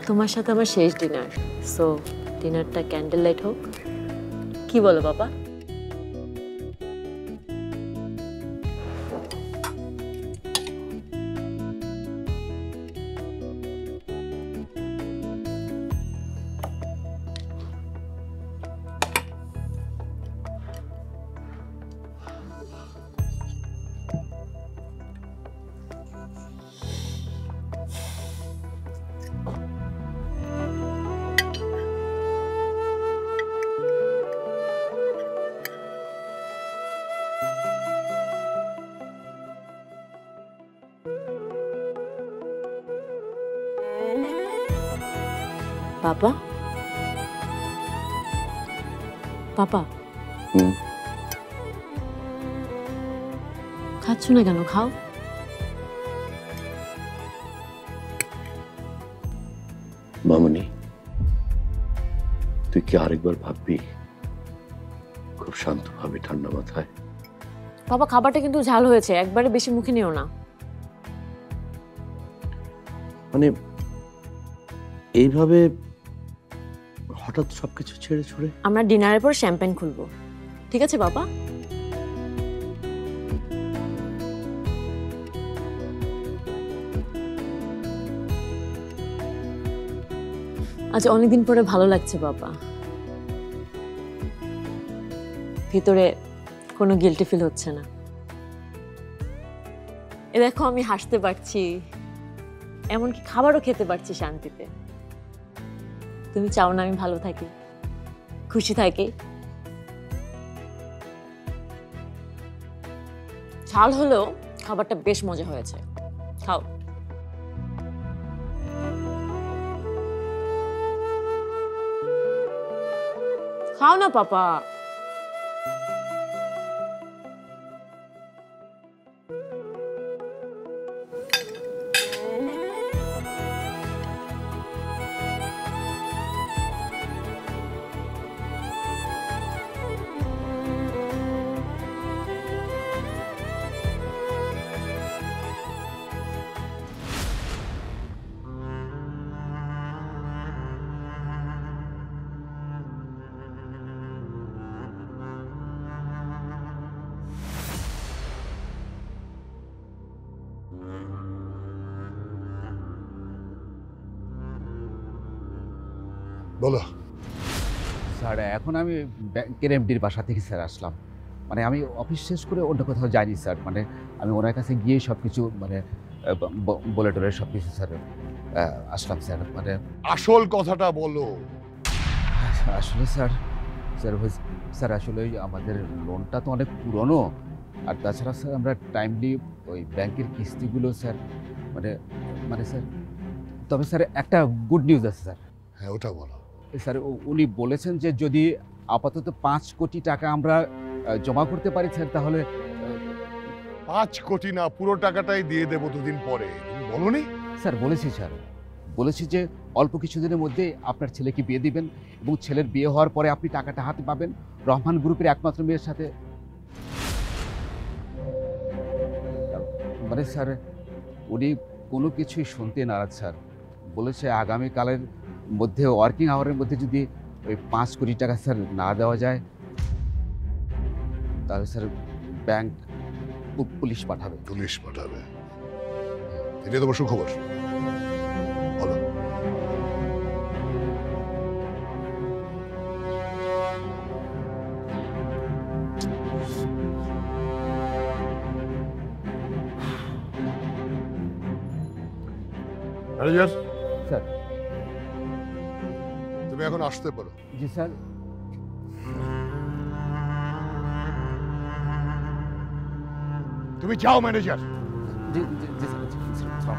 তোমার সাথে আমার শেষ ডিনার, সো ডিনারটা ক্যান্ডেল লাইট হোক, কি বলো বাবা? পাপা, পাপা খাচ্ছ না কেন? খাও। মামনি, তুই কি আরেকবার ভাববি? খুব শান্তভাবে, ঠান্ডা মাথায়। বাবা, খাবারটা কিন্তু ঝাল হয়েছে, একবারে বেশি মুখে নিও না। মানে এইভাবে হঠাৎ সবকিছু ছেড়ে ছুড়ে? আমরা ডিনারের পর শ্যাম্পেন খুলবো, ঠিক আছে বাবা? আজ অনেকদিন পরে ভালো লাগছে বাবা, ভিতরে কোনো গিল্টি ফিল হচ্ছে না। এ দেখো, আমি হাসতে পারছি, এমনকি খাবারও খেতে পারছি শান্তিতে। তুমি চাও না আমি ভালো থাকি, খুশি থাকি? ঝাল হলেও খাবারটা বেশ মজা হয়েছে, খাও। খাও না পাপা। বলো স্যার। এখন আমি ব্যাংকের এমডির বাসা থেকে স্যার আসলাম। মানে আমি অফিস শেষ করে অন্য কোথাও যাইনি স্যার। মানে আমি ওনার কাছে গিয়ে সব কিছু মানে বলে টলে সব কিছু স্যার আসলাম স্যার। মানে আসল কথাটা বলো। আসলে স্যার স্যার স্যার আসলে আমাদের লোনটা তো অনেক পুরনো, আর তাছাড়া স্যার আমরা টাইমলি ওই ব্যাংকের কিস্তিগুলো স্যার মানে মানে স্যার, তবে স্যার একটা গুড নিউজ আছে স্যার। হ্যাঁ, ওটা বলো। স্যার উনি বলেছেন যে যদি আপাতত 5 কোটি টাকা আমরা জমা করতে পারি স্যার, তাহলে 5 কোটি না, পুরো টাকাটাই দিয়ে দেবো দুদিন পরে। তুমি বলোনি? স্যার বলেছি স্যার, বলেছি যে অল্প কিছুদিনের মধ্যে আপনার ছেলেকে বিয়ে দিবেন এবং ছেলের বিয়ে হওয়ার পরে আপনি টাকাটা হাতে পাবেন রহমান গ্রুপের একমাত্র মেয়ের সাথে। মানে স্যার উনি কোনো কিছুই শুনতে নারাজ স্যার। বলেছে আগামীকালের মধ্যে, ওয়ার্কিং আওয়ারের মধ্যে যদি ওই 5 কোটি টাকা স্যার না দেওয়া যায় তাহলে স্যার ব্যাংক পুলিশ পাঠাবে। পুলিশ পাঠাবে? এটা তোমার সুখবর। বলো। Manager sir. তুমি এখন আসতে পারো। জি স্যার। তুমি যাও ম্যানেজার। জি জি জি স্যার।